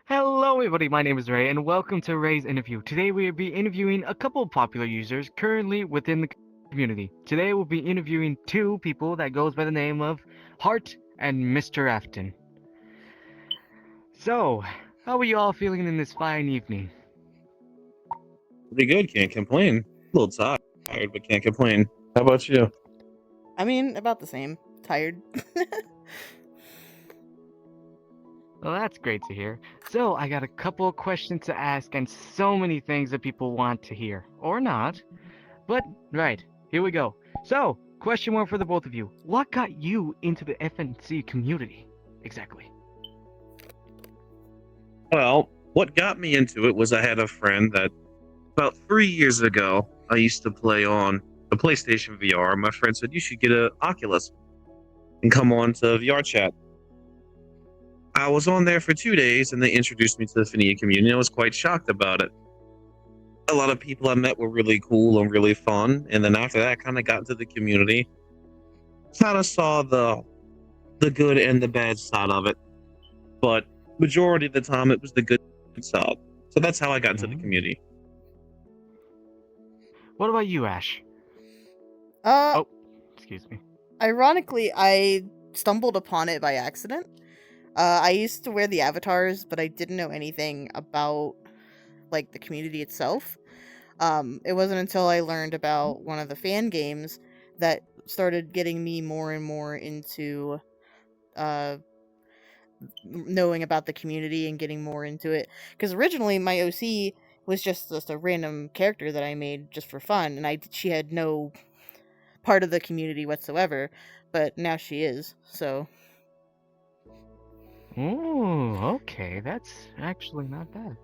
Hello, everybody. My name is Ray, and welcome to Ray's interview. Today, we will be interviewing a couple of popular users currently within the community. Today, we'll be interviewing two people that goes by the name of Hart and Mr. Afton. So, how are you all feeling in this fine evening? Pretty good, can't complain. A little tired, but can't complain. How about you? I mean, about the same. Tired. Well, that's great to hear. So, I got a couple of questions to ask and so many things that people want to hear. Or not. But, right, here we go. So, question one for the both of you. What got you into the FNC community? Exactly. Well, what got me into it was I had a friend that about 3 years ago I used to play on the PlayStation VR. My friend said you should get a Oculus and come on to VR chat. I was on there for 2 days and they introduced me to the Finia community. I was quite shocked about it. A lot of people I met were really cool and really fun, and then after that I kind of got into the community. Kind of saw the good and the bad side of it, but majority of the time it was the good side. So that's how I got into the community. What about you, Ash? Uh, Oh, excuse me. Ironically, I stumbled upon it by accident. I used to wear the avatars, but I didn't know anything about like the community itself. It wasn't until I learned about one of the fan games that started getting me more and more into uh knowing about the community and getting more into it. Because originally my OC was just a random character that I made just for fun, and she had no part of the community whatsoever, but now she is. So Ooh, okay, that's actually not bad.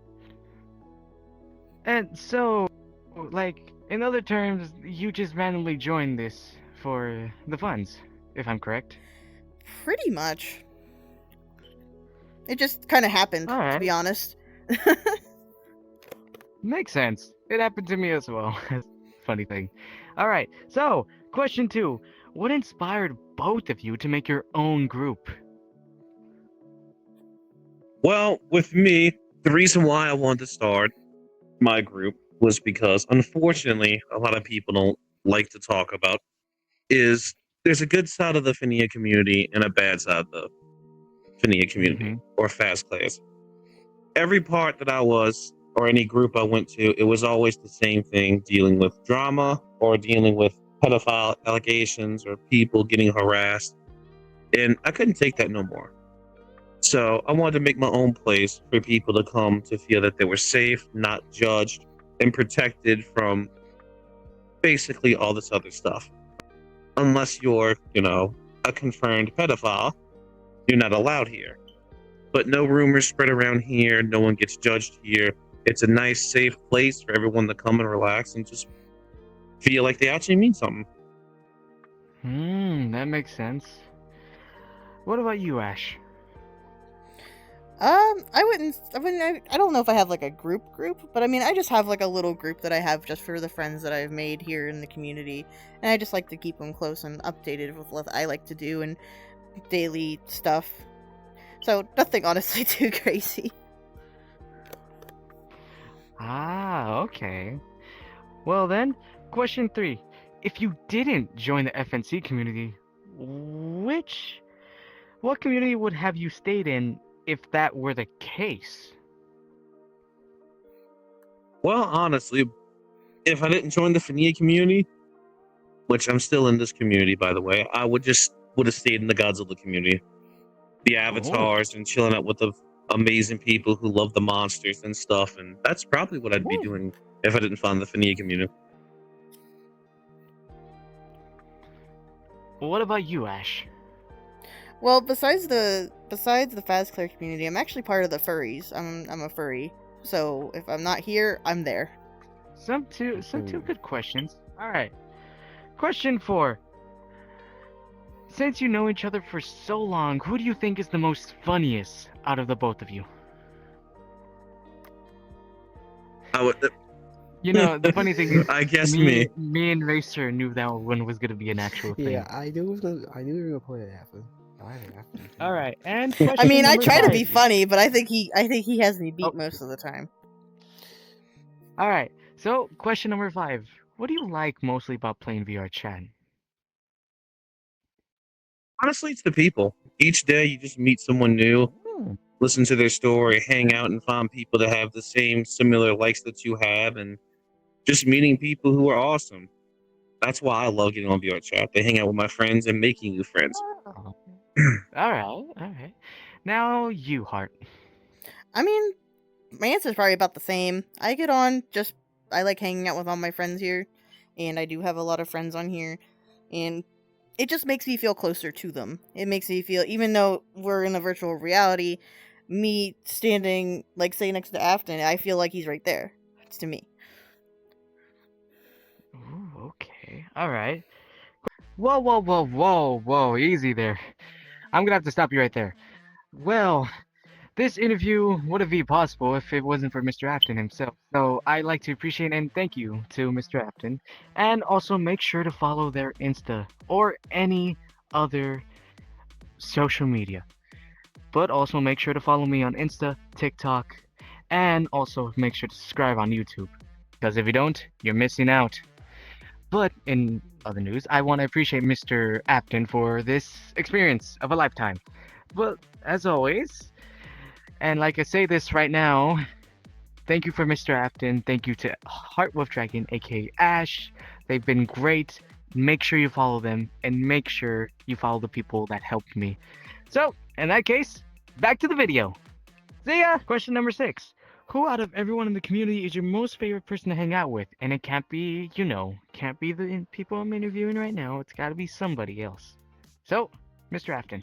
And so, like, in other terms, you just randomly joined this for the funds, if I'm correct. pretty much, it just kind of happened, to Alright, be honest. makes sense. It happened to me as well. Funny thing. Alright, so, question two. What inspired both of you to make your own group? Well, with me, the reason why I wanted to start my group was because, unfortunately, a lot of people don't like to talk about is there's a good side of the Finia community and a bad side of the Finia community, Mm-hmm. or Fazclaire. Every part that I was, or any group I went to, it was always the same thing, dealing with drama or dealing with pedophile allegations or people getting harassed. And I couldn't take that no more. So I wanted to make my own place for people to come to feel that they were safe, not judged, and protected from basically all this other stuff. Unless you're, a confirmed pedophile, you're not allowed here. But no rumors spread around here, no one gets judged here. It's a nice, safe place for everyone to come and relax and just feel like they actually mean something. That makes sense. What about you, Ash? I don't know if I have like a group, but I mean, I just have like a little group that I have just for the friends that I've made here in the community, and I just like to keep them close and updated with what I like to do and daily stuff. So nothing honestly too crazy. Ah, okay. Well then, question three. If you didn't join the FNC community, what community would have you stayed in if that were the case? Well, honestly, if I didn't join the Finia community, which I'm still in this community, by the way, I would have stayed in the Godzilla community. The Oh, avatars and chilling out with the amazing people who love the monsters and stuff, and that's probably what I'd be oh. doing if I didn't find the Finia community. Well, what about you, Ash? Well, besides the Fazclaire community, I'm actually part of the furries. I'm a furry, so if I'm not here, I'm there. Some two good questions. All right. Question four. Since you know each other for so long, who do you think is the most funniest out of the both of you? I would, You know, the funny thing is, I guess me and Racer knew that one was gonna be an actual thing. Yeah, I knew we were gonna play it happen. All right, and I question mean, I number try to five. be funny, but I think he has me beat most of the time. All right, so question number 5. What do you like mostly about playing VR chat? Honestly, it's the people. Each day you just meet someone new, Hmm. listen to their story, hang out and find people that have the same similar likes that you have, and just meeting people who are awesome. That's why I love getting on VR chat. They hang out with my friends and making new friends. Oh. All right, all right. Now you, Heart. I mean, my answer's probably about the same. I get on just I like hanging out with all my friends here, and I do have a lot of friends on here, and it just makes me feel closer to them. It makes me feel, even though we're in a virtual reality, me standing like say next to Afton, I feel like he's right there. It's to me. Ooh, okay. All right. Whoa, whoa, whoa, whoa, whoa. Easy there. I'm gonna have to stop you right there. Well, this interview wouldn't be possible if it wasn't for Mr. Afton himself. So I'd like to appreciate and thank you to Mr. Afton. And also make sure to follow their Insta or any other social media. But also make sure to follow me on Insta, TikTok, and also make sure to subscribe on YouTube. Because if you don't, you're missing out. But in other news, I want to appreciate Mr. Apton for this experience of a lifetime. But as always, and like I say this right now, thank you for Mr. Apton. Thank you to Heart Wolf Dragon, aka Ash. They've been great. Make sure you follow them and make sure you follow the people that helped me. So, in that case, back to the video. See ya! Question number 6. Who out of everyone in the community is your most favorite person to hang out with? And it can't be, can't be the people I'm interviewing right now. It's gotta be somebody else. So, Mr. Afton.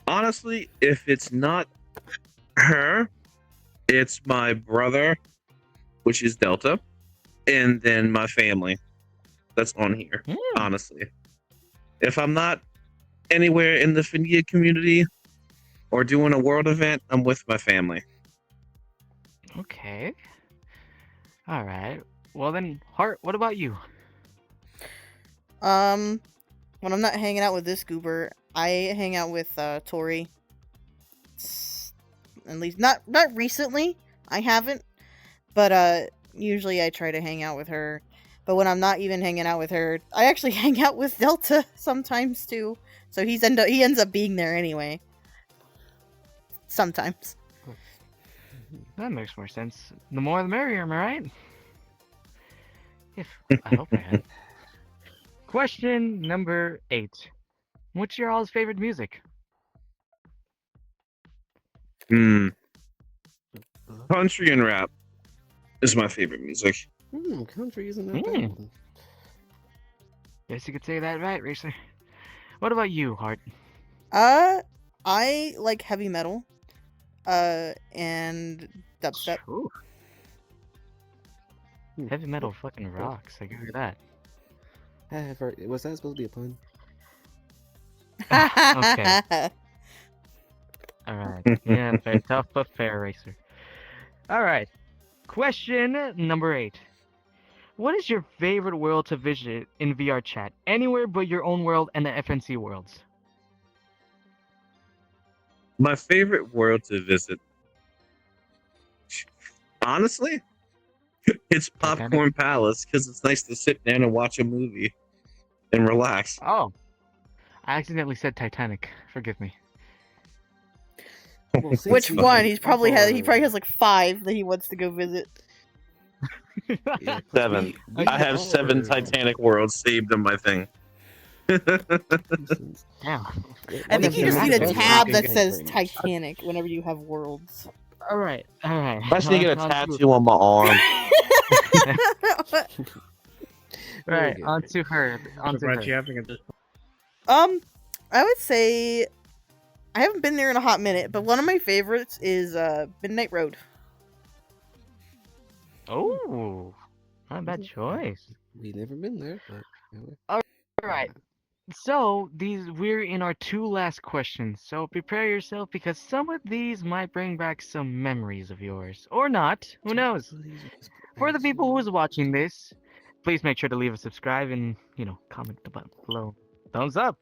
Honestly, if it's not her, it's my brother, which is Delta, and then my family that's on here. Honestly, if I'm not anywhere in the Findia community or doing a world event, I'm with my family. Okay. Alright. Well then, Heart, what about you? When I'm not hanging out with this goober, I hang out with Tori. At least not recently. I haven't, but usually I try to hang out with her. But when I'm not even hanging out with her, I actually hang out with Delta sometimes too. So he ends up being there anyway. Sometimes. That makes more sense. The more the merrier, am I right? I hope I had. Question number 8. What's your all's favorite music? Country and rap is my favorite music. Country isn't that bad. Guess you could say that right, Racer. What about you, Heart? I like heavy metal. And dubstep. Ooh. Heavy metal fucking rocks. I give you that. Was that supposed to be a pun? Okay. Alright. Yeah, fair, tough but fair, Racer. Alright. Question number 8. What is your favorite world to visit in VR chat? Anywhere but your own world and the FNC worlds. My favorite world to visit, honestly, it's Popcorn Palace because it's nice to sit down and watch a movie and relax. Oh. I accidentally said Titanic. Forgive me. Well, Which one? He probably has like 5 that he wants to go visit. Yeah, 7. I have 7 Titanic worlds saved on my thing. Yeah. I think you just need a That's tab that okay. says Titanic whenever you have worlds. Alright. I just need to get a tattoo on my arm. Right, onto her. I would say I haven't been there in a hot minute, but one of my favorites is Midnight Road. Oh, not a bad choice. We've never been there, but Alright, so we're in our 2 last questions, so prepare yourself because some of these might bring back some memories of yours. Or not, who knows? For the people who's watching this, please make sure to leave a subscribe and comment the button below. Thumbs up.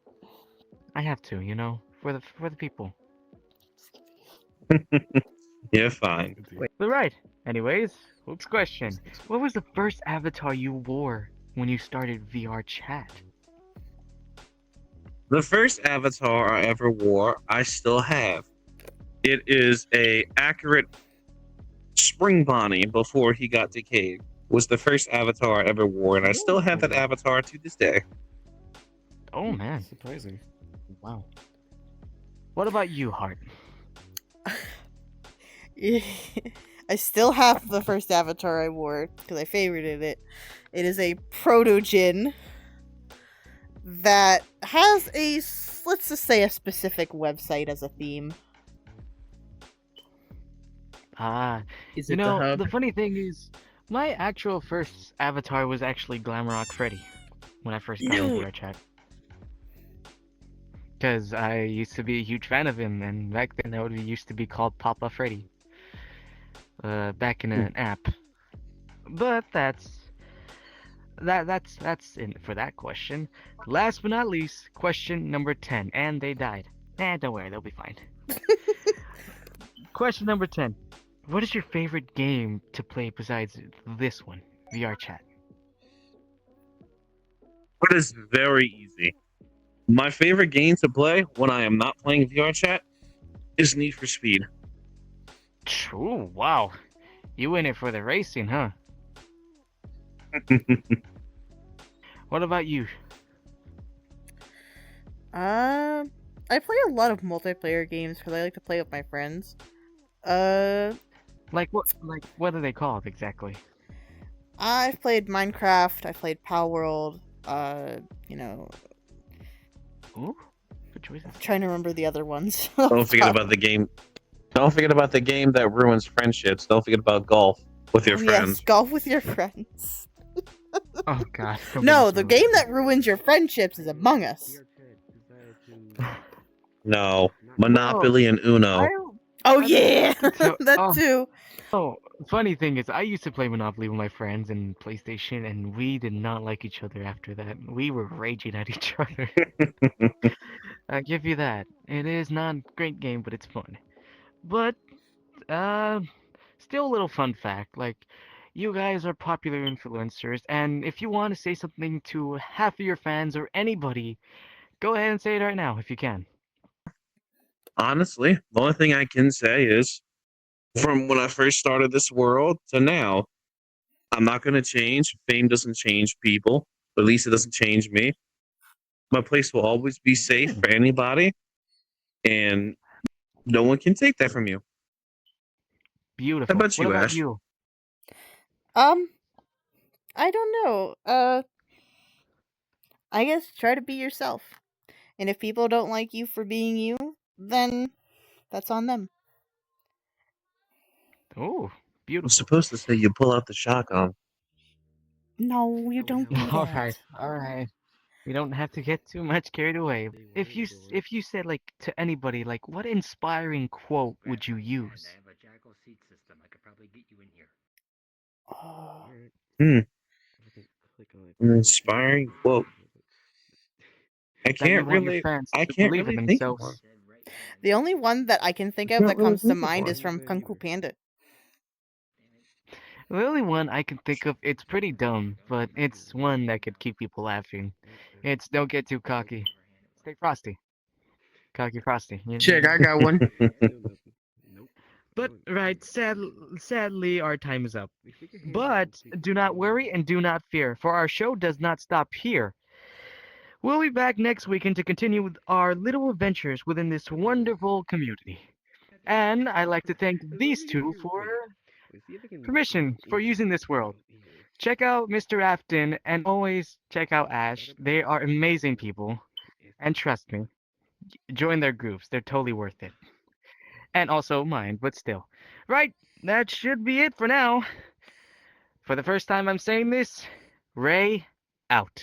I have to, for the people. Yeah, fine. But right. Anyways, next question. What was the first avatar you wore when you started VR chat? The first avatar I ever wore, I still have. It is a accurate Spring Bonnie before he got decayed. Was the first avatar I ever wore, and I still have that avatar to this day. Oh man, Surprising. wow. What about you, Hart? I still have the first avatar I wore because I favorited it. It is a proto-Jin that has let's just say a specific website as a theme. Ah, Is you it the know, hub? the funny thing is, my actual first avatar was actually Glamrock Freddy when I first got into No. VR chat. Because I used to be a huge fan of him, and back then that used to be called Papa Freddy. Back in an app. But that's it for that question. Last but not least, question number 10, and they died. Don't worry, they'll be fine. Question number 10. What is your favorite game to play besides this one, VR chat? It is very easy. My favorite game to play when I am not playing VR chat is Need for Speed. Ooh, wow. You in it for the racing, huh? What about you? I play a lot of multiplayer games because I like to play with my friends. Like what are they called exactly? I've played Minecraft. I played Power World. You know, Ooh, good choices. I'm trying to remember the other ones. Don't forget about the game. Don't forget about the game that ruins friendships. Don't forget about golf with your friends. Yes, golf with your friends. Oh god. No, the game that ruins your friendships is Among Us. No, Monopoly and Uno. Oh yeah, So- that oh. too. Oh, funny thing is, I used to play Monopoly with my friends and PlayStation, and we did not like each other after that. We were raging at each other. I give you that. It is not a great game, but it's fun. But, still a little fun fact, like, you guys are popular influencers, and if you want to say something to half of your fans or anybody, go ahead and say it right now if you can. Honestly, the only thing I can say is from when I first started this world to now, I'm not going to change. Fame doesn't change people. At least it doesn't change me. My place will always be safe for anybody, and no one can take that from you. Beautiful. How about What you, about Ash? you? I don't know. I guess try to be yourself. And if people don't like you for being you, then that's on them. Oh, I'm beautiful. supposed to say you pull out the shotgun. No, you don't do All that. right, all right. We don't have to get too much carried away. If you said like to anybody like what inspiring quote would you use? Oh, An inspiring quote. I That you can't want your really. fans I to can't believe in really think of one. themselves. the only one that I can think of Can't that really comes to think of mind one. is from Kung Fu Panda. The only one I can think of, it's pretty dumb, but it's one that could keep people laughing. It's don't get too cocky. Stay frosty. Cocky frosty. Check, I got one. But right, sadly our time is up. But do not worry and do not fear, for our show does not stop here. We'll be back next weekend to continue with our little adventures within this wonderful community. And I'd like to thank these two for permission for using this world. Check out Mr. Afton and always check out Ash. They are amazing people. And trust me, join their groups. They're totally worth it. And also mine, but still. Right, that should be it for now. For the first time I'm saying this, Ray out.